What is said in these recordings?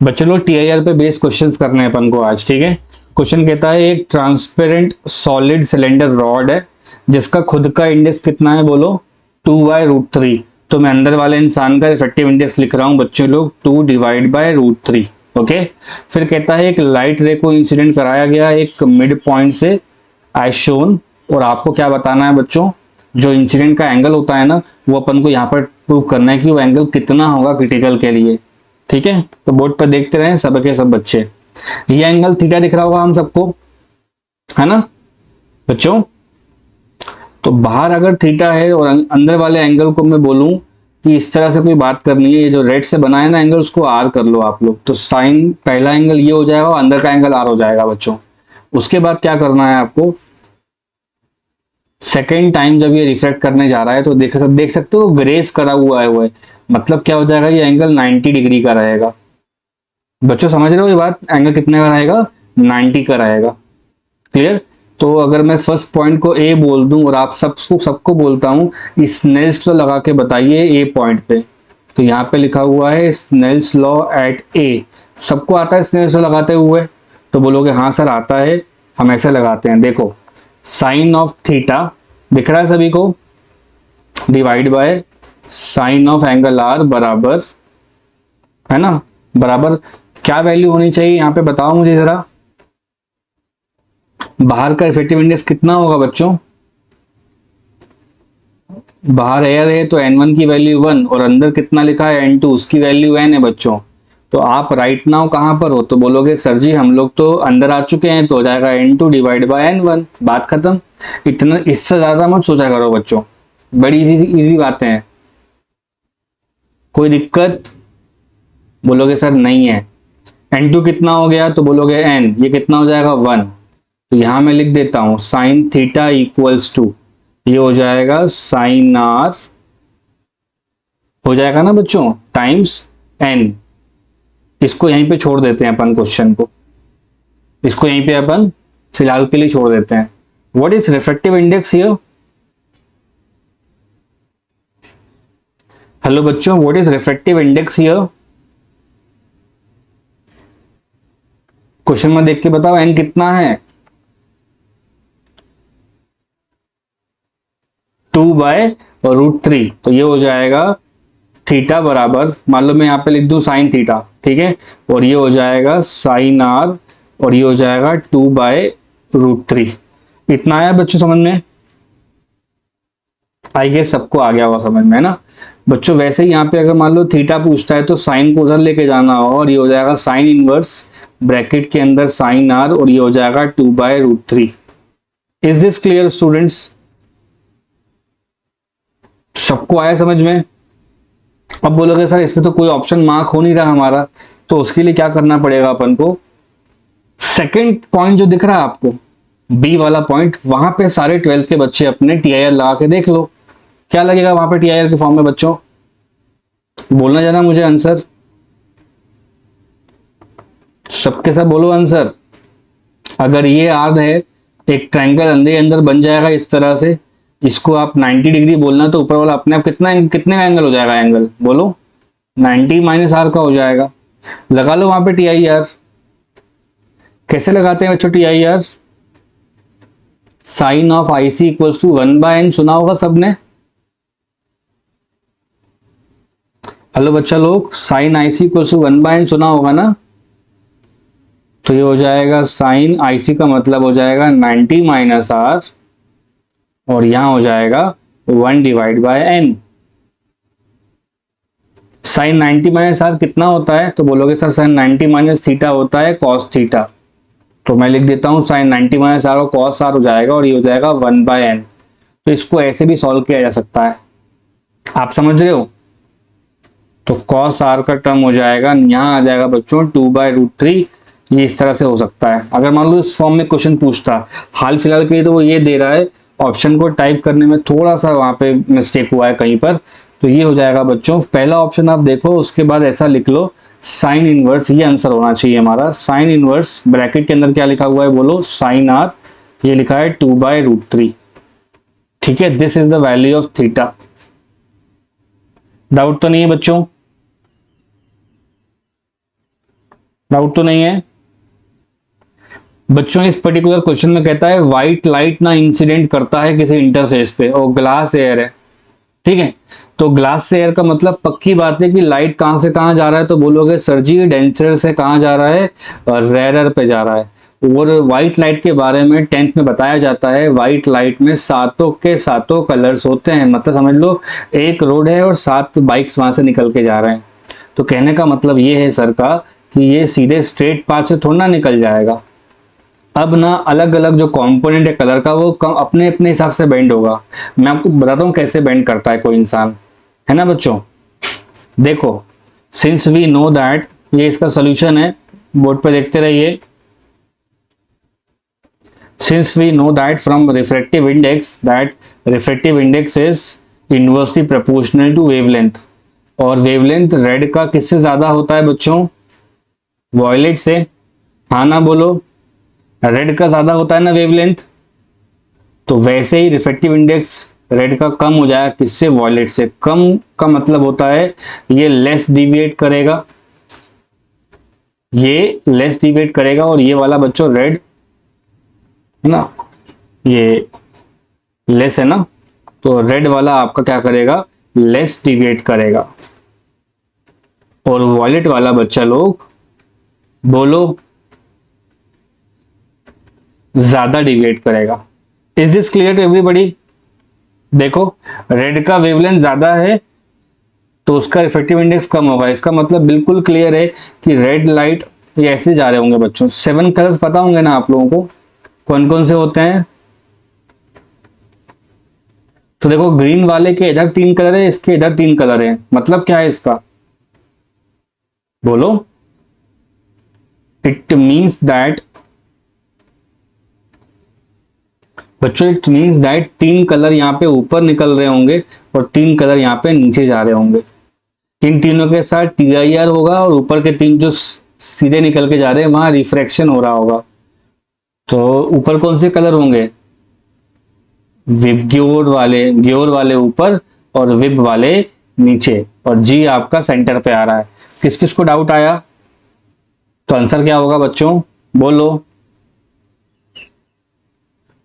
बच्चों लोग TIR पे बेस्ड क्वेश्चंस करने हैं अपन को आज, ठीक है। क्वेश्चन कहता है एक ट्रांसपेरेंट सॉलिड सिलेंडर रॉड है जिसका खुद का इंडेक्स कितना है, बोलो 2/√3। तो मैं अंदर वाले इंसान का इफेक्टिव इंडेक्स लिख रहा हूं बच्चों लोग 2/√3। ओके। फिर कहता है एक लाइट रे को इंसिडेंट कराया गया एक मिड पॉइंट से एज शोन, और आपको क्या बताना है बच्चों, जो इंसिडेंट का एंगल होता है ना, वो अपन को यहाँ पर प्रूव करना है कि वो एंगल कितना होगा क्रिटिकल के लिए। ठीक है, तो बोर्ड पर देखते रहें सब के सब बच्चे। ये एंगल थीटा दिख रहा होगा हम सबको, है ना बच्चों। तो बाहर अगर थीटा है और अंदर वाले एंगल को मैं बोलूं कि इस तरह से कोई बात करनी है, ये जो रेड से बना है ना एंगल, उसको आर कर लो आप लोग, तो साइन पहला एंगल ये हो जाएगा और अंदर का एंगल आर हो जाएगा बच्चों। उसके बाद क्या करना है आपको, सेकेंड टाइम जब ये रिफ्लेक्ट करने जा रहा है तो देख सकते हो ग्रेस करा हुआ है, वो है मतलब क्या हो जाएगा, ये एंगल 90 डिग्री का रहेगा। बच्चों समझ रहे हो ये बात, एंगल कितने का रहेगा, 90 का रहेगा। क्लियर। तो अगर मैं फर्स्ट पॉइंट को ए बोल दूं और आप सबको बोलता हूं स्नेल्स लॉ लगा के बताइए ए पॉइंट पे, तो यहाँ पे लिखा हुआ है स्नेल्स लॉ एट ए। सबको आता है स्नेल्स लॉ लगाते हुए, तो बोलोगे हाँ सर आता है, हम ऐसे लगाते हैं। देखो साइन ऑफ थीटा दिख रहा है सभी को, divide by sine of angle R बराबर, है ना, बराबर क्या वैल्यू होनी चाहिए यहाँ पे बताओ मुझे जरा। बाहर का इफेक्टिव इंडेक्स कितना होगा बच्चों, बाहर एयर है तो N1 की वैल्यू 1 और अंदर कितना लिखा है N2, उसकी वैल्यू n है बच्चों। तो आप राइट नाउ कहां पर हो, तो बोलोगे सर जी हम लोग तो अंदर आ चुके हैं, तो हो जाएगा N2 डिवाइड बाय N1, बात खत्म। इतना इससे ज्यादा मत सोचा करो बच्चों, बड़ी इजी बातें हैं। कोई दिक्कत, बोलोगे सर नहीं है। N2 कितना हो गया, तो बोलोगे n, ये कितना हो जाएगा 1। तो यहां मैं लिख देता हूं साइन थीटा इक्वल्स टू, ये हो जाएगा साइन आर, हो जाएगा ना बच्चों, टाइम्स n। इसको यहीं पे छोड़ देते हैं अपन, क्वेश्चन को इसको यहीं पे अपन फिलहाल के लिए छोड़ देते हैं। What is refractive index here, hello बच्चों, what is refractive index here, question में देख के बताओ n कितना है, 2/√3। तो ये हो जाएगा थीटा बराबर, मान लो मैं यहाँ पे लिख दूं साइन थीटा, ठीक है, और ये हो जाएगा साइन आर, और ये हो जाएगा 2/√3। इतना आया बच्चों समझ में, आई गेस सबको आ गया होगा समझ में, है ना बच्चों। वैसे ही यहाँ पे अगर मान लो थीटा पूछता है तो साइन को उधर लेके जाना होगा, और ये हो जाएगा साइन इनवर्स ब्रैकेट के अंदर साइन आर, और ये हो जाएगा 2/√3। इज दिस क्लियर स्टूडेंट्स, सबको आया समझ में। अब बोलोगे सर इसमें तो कोई ऑप्शन मार्क हो नहीं रहा हमारा, तो उसके लिए क्या करना पड़ेगा अपन को, सेकंड पॉइंट जो दिख रहा है आपको बी वाला पॉइंट, वहां पे सारे 12th के बच्चे अपने TIR लगा के देख लो, क्या लगेगा वहां पे TIR के फॉर्म में बच्चों, बोलना जरा मुझे आंसर, सबके सब बोलो आंसर। अगर ये आर है, एक ट्रायंगल अंदर अंदर बन जाएगा इस तरह से, इसको आप 90 डिग्री बोलना, तो ऊपर वाला अपने आप कितने का एंगल हो जाएगा, एंगल बोलो 90 माइनस आर का हो जाएगा। लगा लो वहां पे TIR, कैसे लगाते हैं बच्चों TIR, sine of IC equals to 1/n, सुना होगा सबने, हेलो बच्चा लोग, sign IC equals to 1/n सुना होगा ना। तो ये हो जाएगा साइन IC का मतलब हो जाएगा 90 माइनस आर, और यहां हो जाएगा 1/n। साइन 90 माइनस आर कितना होता है, तो बोलोगे सर साइन 90 माइनस थीटा होता है कॉस थीटा, तो मैं लिख देता हूं साइन 90 माइनस आर और कॉस आर हो जाएगा, और ये हो जाएगा 1/n। तो इसको ऐसे भी सॉल्व किया जा सकता है, आप समझ रहे हो। तो कॉस आर का टर्म हो जाएगा, यहां आ जाएगा बच्चों 2/√3। ये इस तरह से हो सकता है, अगर मान लो इस फॉर्म में क्वेश्चन पूछता, हाल फिलहाल के लिए तो वो ये दे रहा है, ऑप्शन को टाइप करने में थोड़ा सा वहां पे मिस्टेक हुआ है कहीं पर, तो ये हो जाएगा बच्चों पहला ऑप्शन आप देखो, उसके बाद ऐसा लिख लो साइन इनवर्स, ये आंसर होना चाहिए हमारा, साइन इनवर्स ब्रैकेट के अंदर क्या लिखा हुआ है बोलो, साइन आर, ये लिखा है 2/√3। ठीक है, this is the value of theta. Doubt तो नहीं है बच्चों, डाउट तो नहीं है बच्चों? इस पर्टिकुलर क्वेश्चन में कहता है व्हाइट लाइट ना इंसिडेंट करता है किसी इंटरफेस पे और ग्लास एयर है, ठीक है। तो ग्लास से एयर का मतलब पक्की बात है कि लाइट कहां से कहां जा रहा है, तो बोलोगे सर जी डेंसर से कहां जा रहा है, और रेयर पे जा रहा है। और व्हाइट लाइट के बारे में 10th में बताया जाता है, व्हाइट लाइट में सातों के सातों कलर्स होते हैं। मतलब समझ लो एक रोड है और 7 बाइक्स वहां से निकल के जा रहे हैं। तो कहने का मतलब ये है सर का कि ये सीधे स्ट्रेट पाथ से थोड़ा ना निकल जाएगा। अब ना अलग अलग जो कंपोनेंट है कलर का वो अपने अपने हिसाब से बेंड होगा। मैं आपको बताता हूँ कैसे बेंड करता है कोई इंसान, है ना बच्चों। देखो, सिंस वी नो दैट, ये इसका सोल्यूशन है, बोर्ड पे देखते रहिए। Since we know that from refractive index that refractive index is inversely proportional to wavelength, और वेवलेंथ रेड का किससे ज्यादा होता है बच्चों? वॉयलेट से। हाँ ना बोलो, रेड का ज्यादा होता है ना वेवलेंथ, तो वैसे ही रिफ्रैक्टिव इंडेक्स रेड का कम हो जाएगा किससे? वॉयलेट से। कम का मतलब होता है ये लेस डिविएट करेगा, ये लेस डिविएट करेगा, और ये वाला बच्चों रेड है ना, ये लेस है ना, तो रेड वाला आपका क्या करेगा? लेस डिविएट करेगा। और वॉयलेट वाला बच्चा लोग बोलो ज्यादा डिविएट करेगा। Is this clear to everybody? देखो, रेड का वेवलेंथ ज्यादा है तो उसका रिफ्रैक्टिव इंडेक्स कम होगा। इसका मतलब बिल्कुल क्लियर है कि रेड लाइट ये ऐसे जा रहे होंगे बच्चों। 7 कलर्स पता होंगे ना आप लोगों को, कौन कौन से होते हैं? तो देखो, ग्रीन वाले के इधर 3 कलर है, इसके इधर 3 कलर है। मतलब क्या है इसका? बोलो। इट मीन्स दैट बच्चों, इट मीन्स दैट 3 कलर यहाँ पे ऊपर निकल रहे होंगे और 3 कलर यहाँ पे नीचे जा रहे होंगे। इन तीनों के साथ TIR होगा और ऊपर के 3 जो सीधे निकल के जा रहे हैं वहां रिफ्रैक्शन हो रहा होगा। तो ऊपर कौन से कलर होंगे? ग्योर वाले ऊपर और विब वाले नीचे, और जी आपका सेंटर पे आ रहा है। किस किस को डाउट आया? तो आंसर क्या होगा बच्चों? बोलो।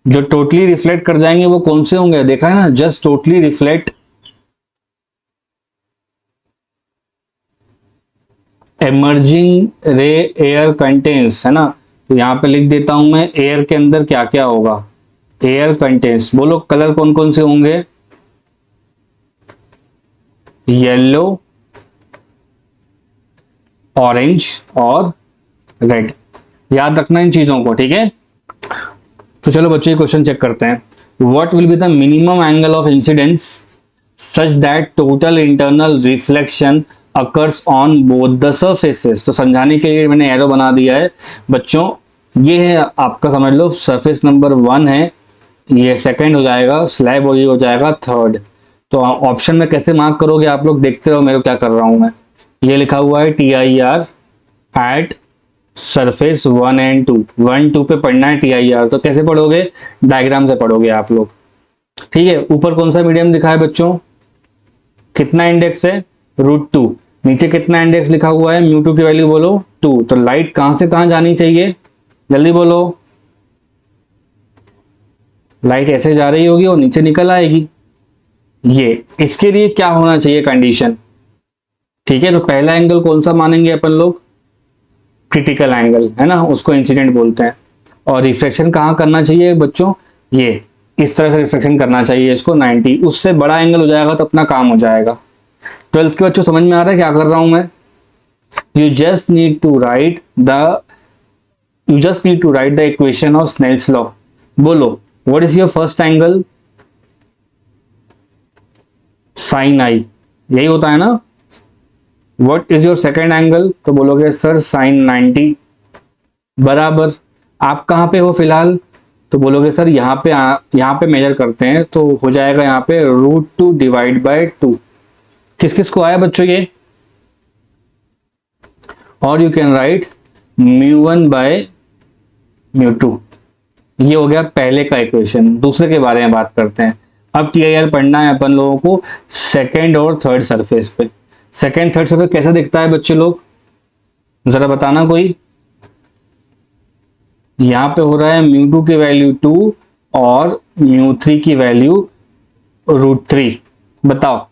जो टोटली रिफ्लेक्ट कर जाएंगे वो कौन से होंगे? देखा है ना, जस्ट टोटली रिफ्लेक्ट एमर्जिंग रे एयर कंटेन्स, है ना। तो यहां पे लिख देता हूं मैं, एयर के अंदर क्या क्या होगा? Air contains. बोलो कलर कौन कौन से होंगे? येलो, ऑरेंज और रेड। याद रखना इन चीजों को, ठीक है। तो चलो बच्चों, ये क्वेश्चन चेक करते हैं। What will be the minimum angle of incidence such that total internal reflection occurs on both the surfaces? तो समझाने के लिए मैंने एरो बना दिया है बच्चों। ये है आपका, समझ लो सरफेस नंबर 1 है, ये सेकंड हो जाएगा स्लैब, और ये हो जाएगा थर्ड। तो ऑप्शन में कैसे मार्क करोगे आप लोग? देखते रहो मेरे को क्या कर रहा हूं मैं। ये लिखा हुआ है TIR एट सरफेस 1 एंड 2। 1 2 पे पढ़ना है TIR। तो कैसे पढ़ोगे? डायग्राम से पढ़ोगे आप लोग, ठीक है। ऊपर कौन सा मीडियम दिखा है बच्चों? कितना इंडेक्स है? √2। नीचे कितना इंडेक्स लिखा हुआ है? μ2 की वैल्यू बोलो 2। तो लाइट कहां से कहां जानी चाहिए? जल्दी बोलो। लाइट ऐसे जा रही होगी और नीचे निकल आएगी। ये इसके लिए क्या होना चाहिए कंडीशन? ठीक है, तो पहला एंगल कौन सा मानेंगे अपन लोग? क्रिटिकल एंगल, है ना, उसको इंसिडेंट बोलते हैं। और रिफ्लेक्शन कहाँ करना चाहिए बच्चों? ये इस तरह से रिफ्लेक्शन करना चाहिए इसको 90। उससे बड़ा एंगल हो जाएगा तो अपना काम हो जाएगा। 12th के बच्चों समझ में आ रहा है क्या कर रहा हूं मैं? You just need to write the equation of Snell's law. बोलो, what is your first angle? Sine i, यही होता है ना। What is your second angle? तो बोलोगे सर साइन 90। बराबर। आप कहां पे हो फिलहाल? तो बोलोगे सर यहाँ पे मेजर करते हैं, तो हो जाएगा यहाँ पे √2 डिवाइड बाय 2। किस किस को आया बच्चों ये? और यू कैन राइट μ1 बाय μ2। ये हो गया पहले का इक्वेशन। दूसरे के बारे में बात करते हैं। अब TIR पढ़ना है अपन लोगों को सेकेंड और थर्ड सरफेस पे। सेकेंड थर्ड सरफेस कैसा दिखता है बच्चे लोग? जरा बताना कोई। यहां पे हो रहा है म्यू2 की वैल्यू 2 और म्यू3 की वैल्यू √3। बताओ,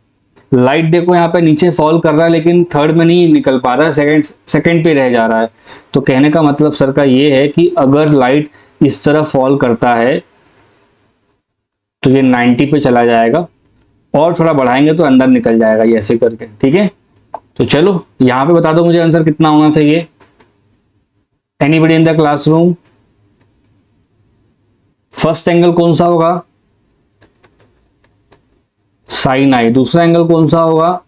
लाइट देखो यहाँ पे नीचे फॉल कर रहा है लेकिन थर्ड में नहीं निकल पा रहा है, सेकंड पे रह जा रहा है। तो कहने का मतलब सर का ये है कि अगर लाइट इस तरह फॉल करता है तो ये 90 पे चला जाएगा, और थोड़ा बढ़ाएंगे तो अंदर निकल जाएगा, ये ऐसे करके। ठीक है, तो चलो यहाँ पे बता दो मुझे आंसर कितना होना चाहिए। Anybody in the classroom, first angle कौन सा होगा? साइन आई। दूसरा एंगल कौन सा होगा?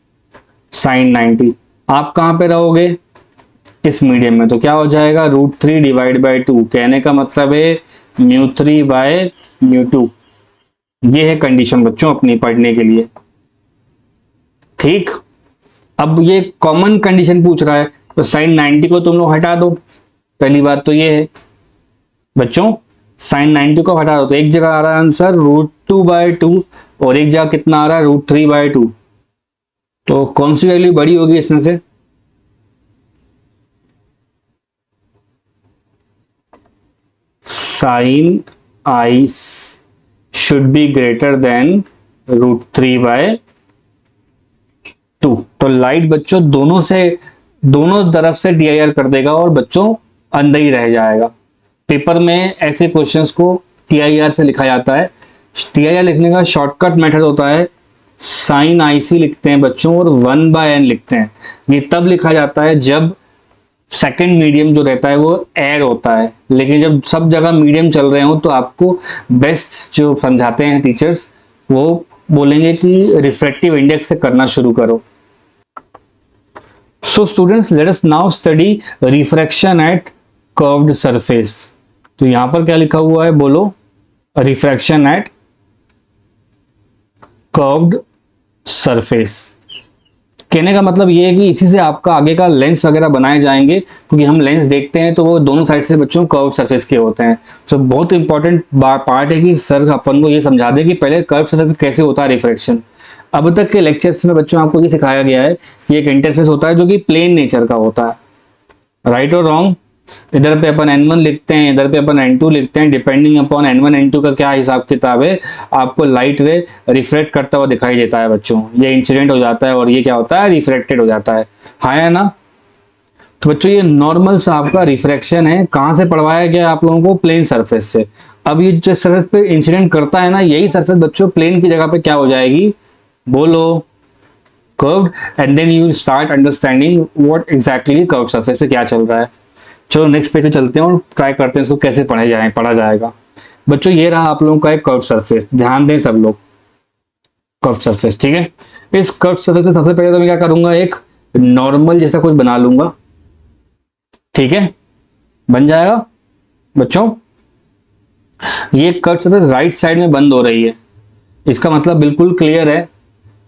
साइन 90। आप कहां पे रहोगे? इस मीडियम में, तो क्या हो जाएगा? √3 डिवाइड बाई 2। कहने का मतलब है म्यू3 बाय म्यू2। ये है कंडीशन बच्चों अपनी पढ़ने के लिए। ठीक, अब ये कॉमन कंडीशन पूछ रहा है, तो साइन 90 को तुम लोग हटा दो। पहली बात तो ये है बच्चों, साइन 90 को हटा दो तो एक जगह आ रहा है आंसर √2/2 और एक जगह कितना आ रहा है? √3/2। तो कौन सी वैल्यू बड़ी होगी इसमें से? Sine i should be greater than √3/2। तो लाइट बच्चों दोनों तरफ से DIR कर देगा और बच्चों अंदर ही रह जाएगा। पेपर में ऐसे क्वेश्चंस को TIR से लिखा जाता है। TIR लिखने का शॉर्टकट मेथड होता है, साइन IC लिखते हैं बच्चों और 1/n लिखते हैं। ये तब लिखा जाता है जब सेकंड मीडियम जो रहता है वो एयर होता है, लेकिन जब सब जगह मीडियम चल रहे हो तो आपको बेस्ट जो समझाते हैं टीचर्स वो बोलेंगे कि रिफ्रैक्टिव इंडेक्स से करना शुरू करो। So students, let us now study refraction at curved surface. तो यहां पर क्या लिखा हुआ है बोलो? Refraction at curved surface. कहने का मतलब ये है कि इसी से आपका आगे का लेंस वगैरह बनाए जाएंगे, क्योंकि हम लेंस देखते हैं तो वो दोनों साइड से बच्चों कर्व सरफेस के होते हैं। तो बहुत इंपॉर्टेंट पार्ट है कि सर अपन को ये समझा दे कि पहले कर्व सरफेस कैसे होता है रिफ्रैक्शन। अब तक के लेक्चर्स में बच्चों आपको ये सिखाया गया है कि एक इंटरफेस होता है जो कि प्लेन नेचर का होता है। राइट और रॉन्ग? इधर पे अपन n1 लिखते हैं, इधर पे अपन n2 लिखते हैं, डिपेंडिंग अपॉन n1 n2 का क्या हिसाब किताब है। आपको लाइट रे रिफ्लेक्ट करता हुआ दिखाई देता है बच्चों, ये इंसिडेंट हो जाता है और ये क्या होता है? रिफ्लेक्टेड हो जाता है। हाँ है ना? तो बच्चों ये नॉर्मल सा आपका रिफ्रैक्शन है। कहां से पढ़वाया गया आप लोगों को? प्लेन सरफेस से। अब ये जो सरफेस पे इंसिडेंट करता है ना, यही सरफेस बच्चों प्लेन की जगह पे क्या हो जाएगी? बोलो? Curved. And then you will start understanding what exactly curved surface पे क्या चल रहा है। चलो नेक्स्ट पेज पे चलते हैं और ट्राई करते हैं इसको कैसे पढ़ा जाएगा। बच्चों ये रहा आप लोगों का एक कर्व सरफेस, ध्यान दें सब लोग। कर्व सरफेस, ठीक है। इस कर्व सरफेस में सबसे पहले तो मैं क्या करूंगा? एक नॉर्मल जैसा कुछ बना लूंगा। ठीक है, बन जाएगा बच्चों। ये कर्व सरफेस राइट साइड में बंद हो रही है, इसका मतलब बिल्कुल क्लियर है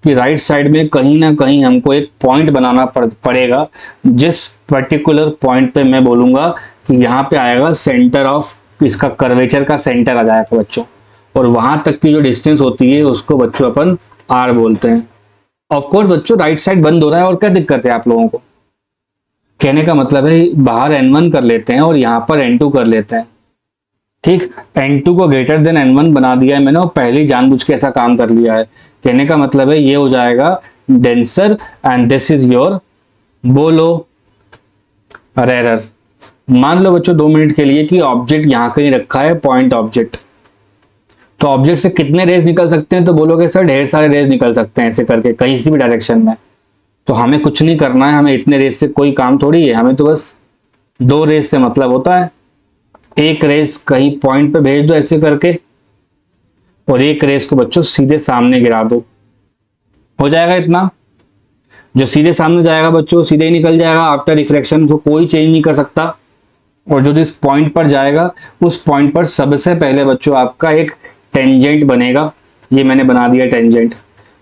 कि राइट साइड में कहीं ना कहीं हमको एक पॉइंट बनाना पड़ेगा, जिस पर्टिकुलर पॉइंट पे मैं बोलूंगा कि यहाँ पे आएगा सेंटर ऑफ इसका कर्वेचर का सेंटर आ जाएगा बच्चों, और वहां तक की जो डिस्टेंस होती है उसको बच्चों अपन R बोलते हैं। ऑफ कोर्स बच्चों राइट साइड बंद हो रहा है और क्या दिक्कत है आप लोगों को? कहने का मतलब है बाहर n1 कर लेते हैं और यहाँ पर n2 कर लेते हैं। ठीक, n2 को ग्रेटर देन n1 बना दिया है मैंने और पहले ही जानबूझ के ऐसा काम कर लिया है। कहने का मतलब है ये हो जाएगा denser and this is your बोलो रेरर। मान लो बच्चों 2 मिनट के लिए कि ऑब्जेक्ट यहां कहीं रखा है, पॉइंट ऑब्जेक्ट। तो ऑब्जेक्ट से कितने रेज निकल सकते हैं? तो बोलोगे सर ढेर सारे रेज निकल सकते हैं ऐसे करके कहीं सी भी डायरेक्शन में। तो हमें कुछ नहीं करना है, हमें इतने रेज से कोई काम थोड़ी है, हमें तो बस 2 रेज से मतलब होता है। एक रेस कहीं पॉइंट पे भेज दो ऐसे करके, और एक रेस को बच्चों सीधे सामने गिरा दो, हो जाएगा इतना। जो सीधे सामने जाएगा बच्चों सीधे ही निकल जाएगा आफ्टर रिफ्रैक्शन, जो कोई चेंज नहीं कर सकता। और जो इस पॉइंट पर जाएगा उस पॉइंट पर सबसे पहले बच्चों आपका एक टेंजेंट बनेगा। ये मैंने बना दिया टेंजेंट।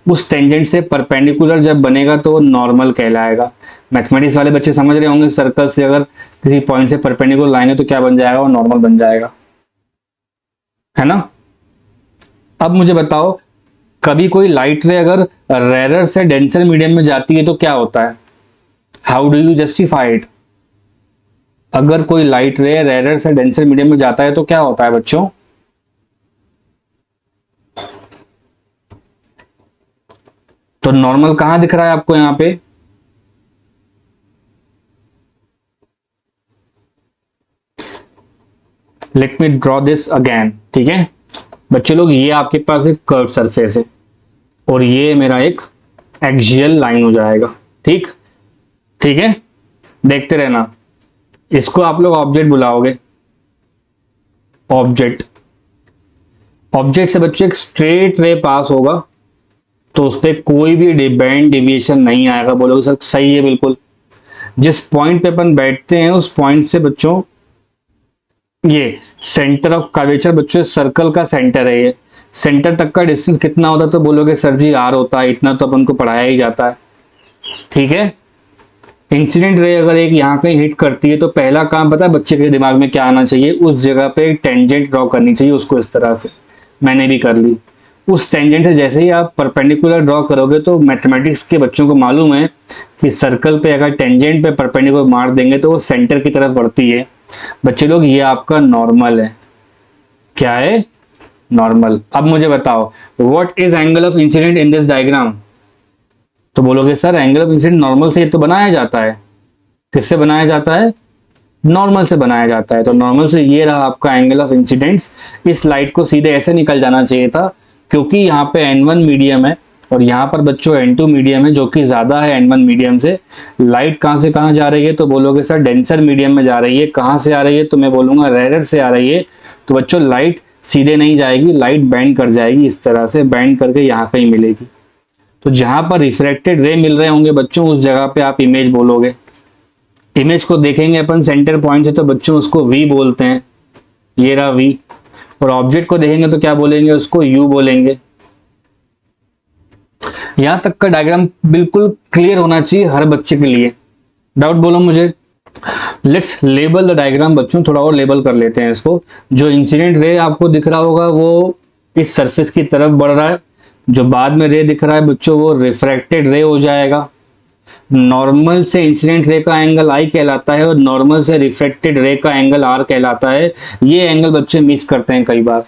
उस टेंजेंट से परपेंडिकुलर जब बनेगा तो नॉर्मल कहलाएगा। मैथमेटिक्स वाले बच्चे समझ रहे होंगे, सर्कल से अगर किसी पॉइंट से परपेंडिकुलर लाएंगे तो क्या बन जाएगा? वो नॉर्मल बन जाएगा, है ना? अब मुझे बताओ, कभी कोई लाइट रे अगर रेरर से डेंसर मीडियम में जाती है तो क्या होता है? How do you justify it? अगर कोई लाइट रे रेयर से डेंसर मीडियम में जाता है तो क्या होता है बच्चों? तो नॉर्मल कहां दिख रहा है आपको यहां पे? Let me draw this again, ठीक है बच्चे लोग, ये आपके पास एक कर्व सरफेस है और ये मेरा एक एक्सियल लाइन हो जाएगा। ठीक, ठीक है, देखते रहना। इसको आप लोग ऑब्जेक्ट बुलाओगे। ऑब्जेक्ट, ऑब्जेक्ट से बच्चे एक स्ट्रेट रे पास होगा तो उस पर कोई भी बैंड डिविएशन नहीं आएगा। बोलोगे सर सही है, बिल्कुल। जिस पॉइंट पे अपन बैठते हैं उस पॉइंट से बच्चों, ये सेंटर ऑफ कर्वेचर बच्चों, सर्कल का सेंटर है ये। सेंटर तक का डिस्टेंस कितना होता है? तो बोलोगे सर जी आर होता है, इतना तो अपन को पढ़ाया ही जाता है। ठीक है, इंसिडेंट रे अगर एक यहाँ कहीं हिट करती है तो पहला काम पता है बच्चे के दिमाग में क्या आना चाहिए? उस जगह पे एक टेंजेंट ड्रॉ करनी चाहिए उसको, इस तरह से। मैंने भी कर ली। उस टेंजेंट से जैसे ही आप परपेंडिकुलर ड्रॉ करोगे तो मैथमेटिक्स के बच्चों को मालूम है कि सर्कल पे अगर टेंजेंट पे परपेंडिकुलर मार देंगे तो वो सेंटर की तरफ बढ़ती है। बच्चे लोग ये आपका नॉर्मल है। क्या है? नॉर्मल। अब मुझे बताओ what is angle of incident in this diagram? तो बोलोगे sir angle of incident normal से तो बनाया जाता है। किससे बनाया जाता है? नॉर्मल से बनाया जाता है। तो नॉर्मल से ये रहा आपका एंगल ऑफ इंसिडेंस। इस लाइट को सीधे ऐसे निकल जाना चाहिए था, क्योंकि यहाँ पे n1 मीडियम है और यहाँ पर बच्चों n2 मीडियम है, जो कि ज्यादा है n1 मीडियम से। लाइट कहाँ से कहाँ जा रही है? तो बोलोगे सर डेंसर मीडियम में जा रही है। कहाँ से आ रही है? तो मैं बोलूंगा रेयर से आ रही है। तो बच्चों लाइट सीधे नहीं जाएगी, लाइट बैंड कर जाएगी, इस तरह से बैंड करके यहाँ कहीं मिलेगी। तो जहां पर रिफ्रैक्टेड रे मिल रहे होंगे बच्चों उस जगह पे आप इमेज बोलोगे। इमेज को देखेंगे अपन सेंटर पॉइंट से तो बच्चों उसको वी बोलते हैं, ये रहा वी। और ऑब्जेक्ट को देखेंगे तो क्या बोलेंगे? उसको यू बोलेंगे। यहां तक का डायग्राम बिल्कुल क्लियर होना चाहिए हर बच्चे के लिए। डाउट बोलो मुझे। लेट्स लेबल द डायग्राम बच्चों, थोड़ा और लेबल कर लेते हैं इसको। जो इंसिडेंट रे आपको दिख रहा होगा वो इस सरफेस की तरफ बढ़ रहा है। जो बाद में रे दिख रहा है बच्चों वो रिफ्रैक्टेड रे हो जाएगा। नॉर्मल से इंसिडेंट रे का एंगल आई कहलाता है और नॉर्मल से रिफ्लेक्टेड रे का एंगल आर कहलाता है। ये एंगल बच्चे मिस करते हैं कई बार।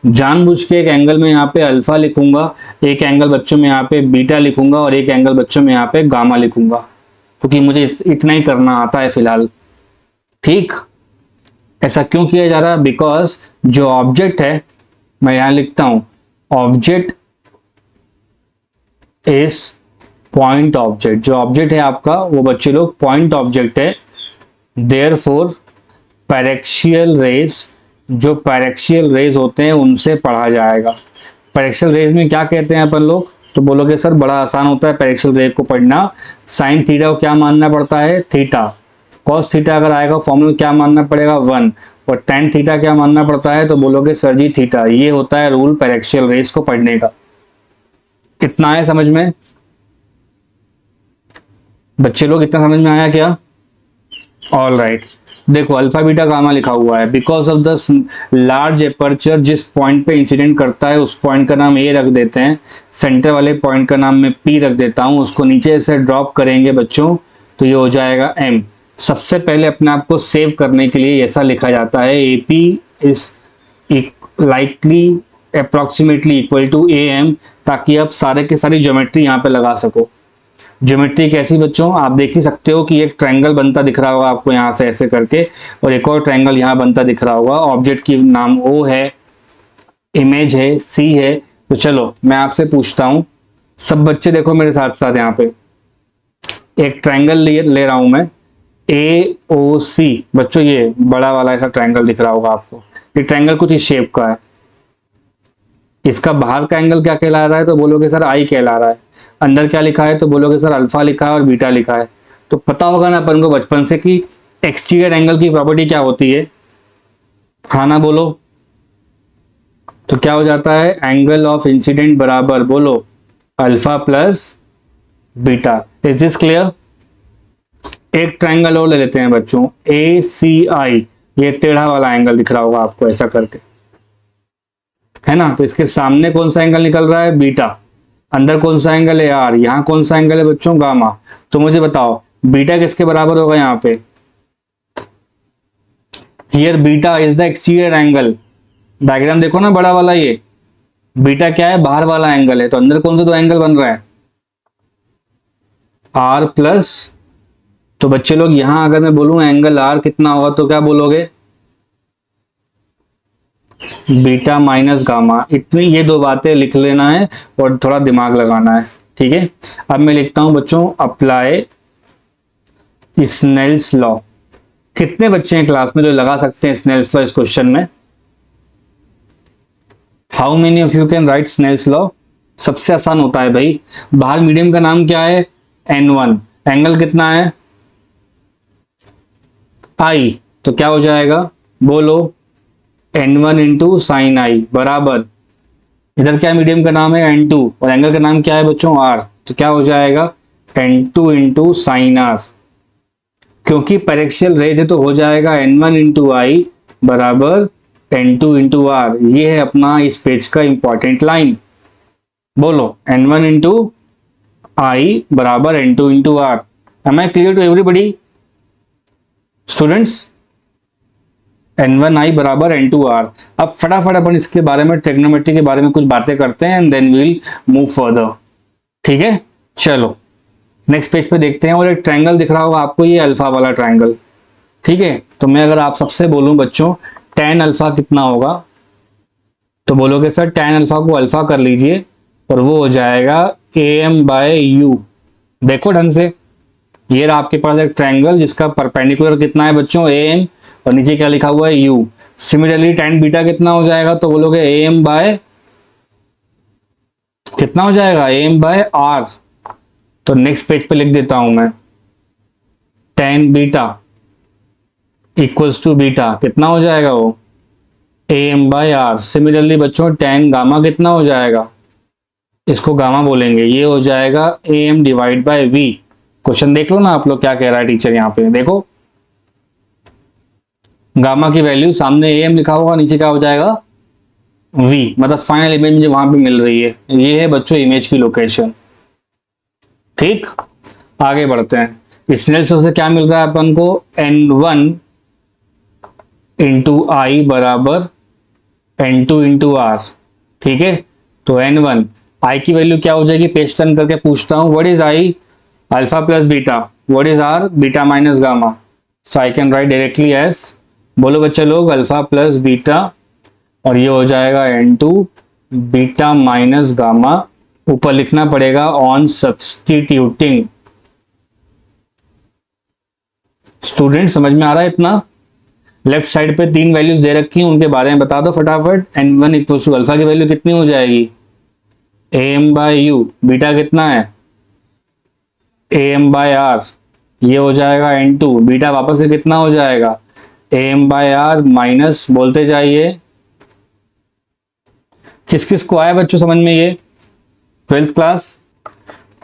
जानबूझ के एक एंगल में यहाँ पे अल्फा लिखूंगा, एक एंगल बच्चों में यहाँ पे बीटा लिखूंगा और एक एंगल बच्चों में यहाँ पे गामा लिखूंगा, क्योंकि मुझे इतना ही करना आता है फिलहाल। ठीक, ऐसा क्यों किया जा रहा है? बिकॉज जो ऑब्जेक्ट है, मैं यहां लिखता हूं ऑब्जेक्ट इज पॉइंट ऑब्जेक्ट। जो ऑब्जेक्ट है आपका वो बच्चे लोग पॉइंट ऑब्जेक्ट है। देयरफॉर पैरेक्शियल रेज, जो पैरेक्शियल रेज होते हैं उनसे पढ़ा जाएगा। पैरेक्शियल रेज में क्या कहते हैं अपन लोग? तो बोलोगे सर बड़ा आसान होता है पैरेक्शियल रेज को पढ़ना। साइन थीटा को क्या मानना पड़ता है? थीटा। कॉस थीटा अगर आएगा फॉर्मूला क्या मानना पड़ेगा? 1। और टेन थीटा क्या मानना पड़ता है? तो बोलोगे सर जी थीटा। ये होता है रूल पैरेक्शियल रेज को पढ़ने का। इतना है समझ में बच्चे लोग? इतना समझ में आया क्या? All right. देखो अल्फा बीटा गामा लिखा हुआ है। Because of the large aperture, जिस पॉइंट पे इंसिडेंट करता है उस पॉइंट का नाम ए रख देते हैं, सेंटर वाले पॉइंट का नाम मैं पी रख देता हूं। उसको नीचे से ड्रॉप करेंगे बच्चों तो ये हो जाएगा एम। सबसे पहले अपने आप को सेव करने के लिए ऐसा लिखा जाता है A P is likely approximately equal to A M, ताकि आप सारे के सारी ज्योमेट्री यहाँ पे लगा सको। ज्योमेट्री कैसी बच्चों? आप देख ही सकते हो कि एक ट्रायंगल बनता दिख रहा होगा आपको यहाँ से ऐसे करके, और एक और ट्रायंगल यहाँ बनता दिख रहा होगा। ऑब्जेक्ट की नाम ओ है, इमेज है, सी है। तो चलो मैं आपसे पूछता हूं, सब बच्चे देखो मेरे साथ साथ, यहाँ पे एक ट्रायंगल ले रहा हूं मैं ए ओ सी। बच्चों ये बड़ा वाला ऐसा ट्रायंगल दिख रहा होगा आपको। ये ट्रायंगल कुछ इस शेप का है। इसका बाहर का एंगल क्या कहला रहा है? तो बोलोगे सर आई कहला रहा है। अंदर क्या लिखा है? तो बोलोगे सर अल्फा लिखा है और बीटा लिखा है। तो पता होगा ना अपन को बचपन से कि एक्सटीरियर एंगल की प्रॉपर्टी क्या होती है? हाँ ना बोलो। तो क्या हो जाता है? एंगल ऑफ इंसिडेंट बराबर बोलो alpha plus beta. Is this clear? एक ट्रायंगल और ले लेते हैं बच्चों, ए सी आई। ये टेढ़ा वाला एंगल दिख रहा होगा आपको ऐसा करके, है ना? तो इसके सामने कौन सा एंगल निकल रहा है? बीटा। अंदर कौन सा एंगल है आर? यहाँ कौन सा एंगल है बच्चों? गामा। तो मुझे बताओ बीटा किसके बराबर होगा यहाँ पे? Here beta is the exterior angle. Diagram देखो ना बड़ा वाला, ये बीटा क्या है, बाहर वाला एंगल है, तो अंदर कौन सा दो एंगल बन रहा है, आर प्लस। तो बच्चे लोग यहां अगर मैं बोलूं एंगल आर कितना होगा तो क्या बोलोगे, बीटा माइनस गामा। इतनी ये दो बातें लिख लेना है और थोड़ा दिमाग लगाना है, ठीक है। अब मैं लिखता हूं बच्चों, अप्लाई स्नेल्स लॉ। कितने बच्चे हैं क्लास में जो लगा सकते हैं स्नेल्स लॉ इस क्वेश्चन में? How many of you can write Snell's law? सबसे आसान होता है भाई। बाहर मीडियम का नाम क्या है, N1। एंगल कितना है, I। तो क्या हो जाएगा, बोलो, N1 इंटू साइन आई बराबर, इधर क्या मीडियम का नाम है N2 और एंगल का नाम क्या है बच्चों R। तो क्या हो जाएगा N2 इंटू साइन आर। क्योंकि पैरेक्सियल रेज है तो हो जाएगा N1 इंटू आई बराबर N2 इंटू आर। ये है अपना इस पेज का इंपॉर्टेंट लाइन। बोलो, N1 इंटू आई बराबर N2 into r. Am I clear to everybody students? N1I बराबर N2R। अब फटाफट अपन इसके बारे में, ट्रिग्नोमेट्री के बारे में कुछ बातें करते हैं and then we'll move further, ठीक है। चलो नेक्स्ट पेज पे देखते हैं। और एक ट्रायंगल दिख रहा होगा आपको, ये अल्फा वाला ट्रायंगल, ठीक है। तो मैं अगर आप सबसे बोलूं बच्चों tan अल्फा कितना होगा, तो बोलोगे सर tan अल्फा को अल्फा कर लीजिए और वो हो जाएगा AM/U। देखो ढंग से, ये रहा आपके पास एक ट्रायंगल जिसका परपेंडिकुलर कितना है बच्चों, AM, और नीचे क्या लिखा हुआ है, U। सिमिलरली tan बीटा कितना हो जाएगा, तो बोलोगे AM बाय कितना हो जाएगा, AM बाय R। तो नेक्स्ट पेज पे लिख देता हूं मैं, tan beta equals to beta कितना हो जाएगा वो, AM बाय R। सिमिलरली बच्चों tan गामा कितना हो जाएगा, इसको गामा बोलेंगे, ये हो जाएगा AM divide by V। Question देख लो ना आप लोग क्या कह रहा है टीचर, यहाँ पे देखो, गामा की वैल्यू सामने AM लिखा होगा, नीचे क्या हो जाएगा V, मतलब फाइनल इमेज मुझे वहां पे मिल रही है। ये है बच्चों इमेज की लोकेशन, ठीक। आगे बढ़ते हैं। स्नेल्स लॉ से क्या मिल रहा है अपन को, N1 इंटू आई बराबर N2 इंटू आर, ठीक है। तो N1 आई की वैल्यू क्या हो जाएगी, पेज टर्न करके पूछता हूं, what is i, alpha plus beta, what is r, beta minus gamma. So I can write directly as, बोलो बच्चे लोग, अल्फा प्लस बीटा और ये हो जाएगा N2 बीटा माइनस गामा। ऊपर लिखना पड़ेगा ऑन सब्स्टिट्यूटिंग। स्टूडेंट समझ में आ रहा है इतना? लेफ्ट साइड पे तीन वैल्यूज दे रखी हैं, उनके बारे में बता दो फटाफट। N1 इक्वल टू अल्फा की वैल्यू कितनी हो जाएगी, AM/U। बीटा कितना है, AM/R। ये हो जाएगा N2, बीटा वापस से कितना हो जाएगा, AM/R माइनस, बोलते जाइए। किस किस को आया बच्चों समझ में ये, 12th क्लास?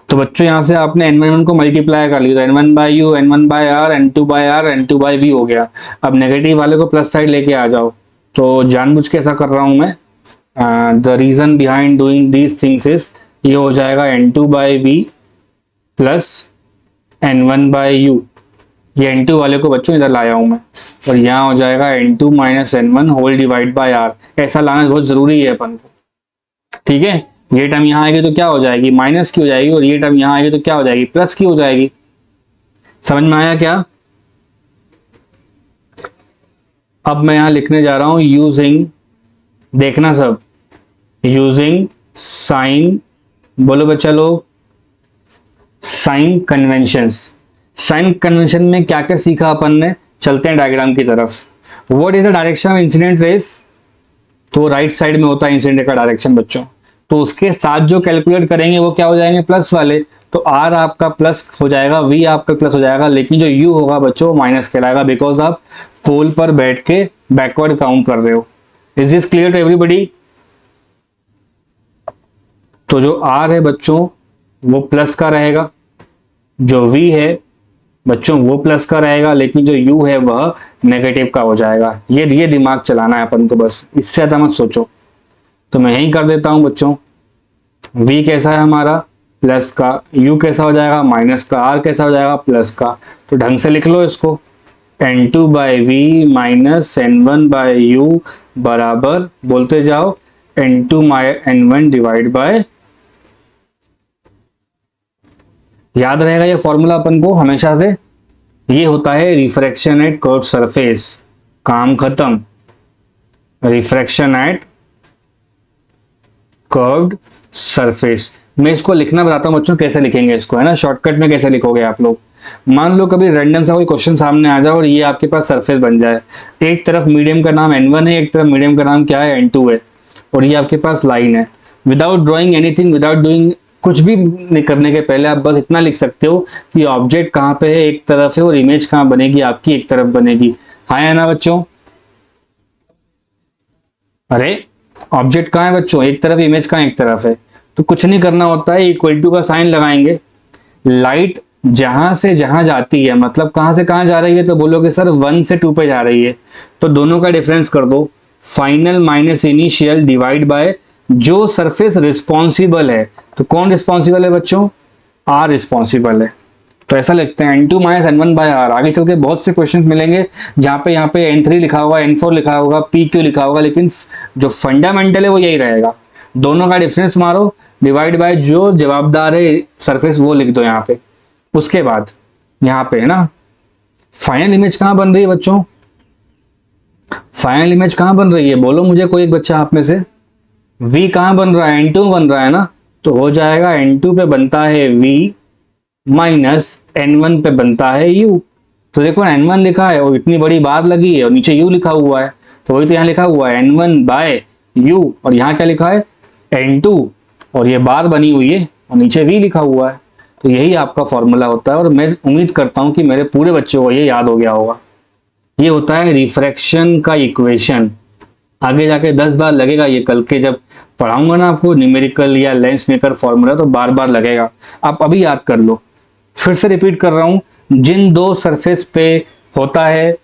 तो बच्चों यहां से आपने N1 को मल्टीप्लाई कर लिया, N1/U, N1/R, N2/R, N2/V हो गया। अब नेगेटिव वाले को प्लस साइड लेके आ जाओ। तो जानबूझ के ऐसा कर रहा हूं मैं, the reason behind doing these things is, ये हो जाएगा N2/V प्लस N1/U। ये N2 वाले को बच्चों इधर लाया हूं मैं, और यहाँ हो जाएगा N2 minus N1 whole divide by R। ऐसा लाना बहुत जरूरी है अपन को, ठीक है। ये टर्म यहाँ आएगी तो क्या हो जाएगी, माइनस की हो जाएगी, और ये टर्म यहाँ आएगी तो क्या हो जाएगी, प्लस की हो जाएगी। समझ में आया क्या? अब मैं यहाँ लिखने जा रहा हूं यूजिंग, देखना सब, यूजिंग साइन, बोलो बच्चा लोग, साइन कन्वेंशंस। साइन कन्वेंशन में क्या क्या सीखा अपन ने, चलते हैं डायग्राम की तरफ। What is the direction of incident rays, तो राइट साइड में होता है इंसिडेंट का डायरेक्शन बच्चों, तो उसके साथ जो कैलकुलेट करेंगे वो क्या हो जाएंगे, प्लस वाले। तो आर आपका प्लस हो जाएगा, वी आपका प्लस हो जाएगा, लेकिन जो यू होगा बच्चों माइनस कहलाएगा, बिकॉज आप पोल पर बैठ के बैकवर्ड काउंट कर रहे हो। Is this clear to everybody? तो जो आर है बच्चों वो प्लस का रहेगा, जो वी है बच्चों वो प्लस का रहेगा, लेकिन जो u है वह नेगेटिव का हो जाएगा। ये दिमाग चलाना है अपन को, बस इससे ज्यादा मत सोचो। तो मैं यही कर देता हूं बच्चों, v कैसा है हमारा, प्लस का, u कैसा हो जाएगा, माइनस का, r कैसा हो जाएगा, प्लस का। तो ढंग से लिख लो इसको, N two by v minus N one by u बराबर बोलते जाओ N two my N one divide by, याद रहेगा ये फॉर्मूला अपन को हमेशा से, ये होता है रिफ्रैक्शन एट कर्व सरफेस। काम खत्म। Refraction at curved surface. मैं इसको लिखना बताता हूं बच्चों, कैसे लिखेंगे इसको, है ना, शॉर्टकट में कैसे लिखोगे आप लोग। मान लो कभी रैंडम सा कोई क्वेश्चन सामने आ जाए और ये आपके पास सरफेस बन जाए, एक तरफ मीडियम का नाम n1 है, एक तरफ मीडियम का नाम क्या है n2 है, और ये आपके पास लाइन है। Without drawing anything, without doing कुछ भी नहीं करने के पहले आप बस इतना लिख सकते हो कि ऑब्जेक्ट कहाँ पे है एक तरफ है और इमेज कहाँ बनेगी आपकी एक तरफ बनेगी। हाँ है ना बच्चों? अरे ऑब्जेक्ट कहाँ है बच्चों, एक तरफ, इमेज कहाँ एक तरफ है, तो कुछ नहीं करना होता है, इक्वल टू का साइन लगाएंगे। लाइट जहां से जहां जाती है, मतलब कहां से कहां जा रही है, तो बोलोगे सर 1 से 2 पे जा रही है, तो दोनों का डिफरेंस कर दो, final minus initial divide by जो सरफेस रिस्पॉन्सिबल है। तो कौन रिस्पॉन्सिबल है बच्चों? आर रिस्पॉन्सिबल है। तो ऐसा लिखते हैं n2 minus n1 bye are. आगे चल के बहुत से क्वेश्चंस मिलेंगे जहां पे यहाँ पे n3 लिखा होगा, n4 लिखा होगा, pq लिखा होगा, लेकिन जो फंडामेंटल है वो यही रहेगा। दोनों का डिफरेंस मारो, डिवाइड बाय जो जवाबदार है सरफेस वो लिख दो यहाँ पे। उसके बाद यहाँ पे है ना, फाइनल इमेज कहाँ बन रही है बच्चों? फाइनल इमेज कहाँ बन रही है, बोलो मुझे कोई एक बच्चा आप में से। v कहाँ बन रहा है? n2 बन रहा है ना, तो हो जाएगा n2 पे बनता है v माइनस n1 पे बनता है u। तो देखो n1 लिखा है और इतनी बड़ी बार लगी है और नीचे u लिखा हुआ है, तो वही तो यहाँ लिखा हुआ है n1 बाय u, और यहाँ क्या लिखा है n2, और ये बार बनी हुई है और नीचे v लिखा हुआ है। तो यही आपका फॉर्मूला होता है, और मैं उम्मीद करता हूं कि मेरे पूरे बच्चों को ये याद हो गया होगा। ये होता है रिफ्रैक्शन का इक्वेशन। आगे जाके 10 बार लगेगा, ये कल के जब पढ़ाऊंगा ना आपको न्यूमेरिकल या लेंस मेकर फॉर्मूला, तो बार बार लगेगा, आप अभी याद कर लो। फिर से रिपीट कर रहा हूं, जिन दो सरफेस पे होता है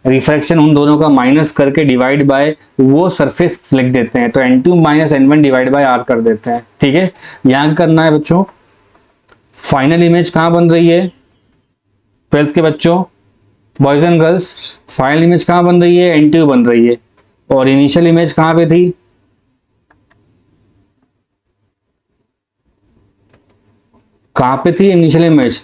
रिफ्रैक्शन, उन दोनों का माइनस करके डिवाइड बाय वो सरफेस लिख देते हैं, तो n2 minus n1 divide by r कर देते हैं। ठीक है, यहां करना है बच्चों। फाइनल इमेज कहां बन रही है 12th के बच्चों, boys and girls? Final image कहां बन रही है? n2 बन रही है, और इनिशियल इमेज कहां पे थी? कहां पे थी इनिशियल इमेज?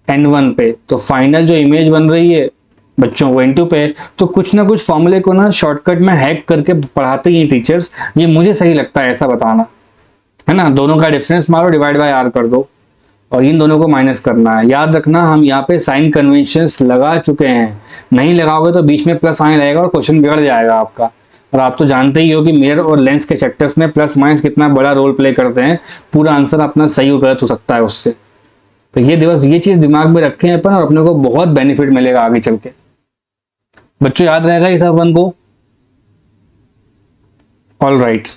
n1 पे। तो फाइनल जो इमेज बन रही है बच्चों वो n2 पे। तो कुछ ना कुछ फॉर्मूले को ना शॉर्टकट में हैक करके पढ़ाते ही टीचर्स, ये मुझे सही लगता है ऐसा बताना, है ना। दोनों का डिफरेंस मारो, डिवाइड बाय r कर दो, और इन दोनों को माइनस करना है। याद रखना हम यहाँ पे साइन कन्वेंशंस लगा चुके हैं, नहीं लगाओगे तो बीच में प्लस साइन रहेगा और क्वेश्चन बिगड़ जाएगा आपका। और आप तो जानते ही हो कि मिरर और लेंस के चैप्टर्स में प्लस माइनस कितना बड़ा रोल प्ले करते हैं, पूरा आंसर अपना सही और गलत हो सकता है उससे। तो ये चीज दिमाग में रखें अपन, और अपने को बहुत बेनिफिट मिलेगा आगे चल के। बच्चों याद रहेगा ये सब अपन को? All right.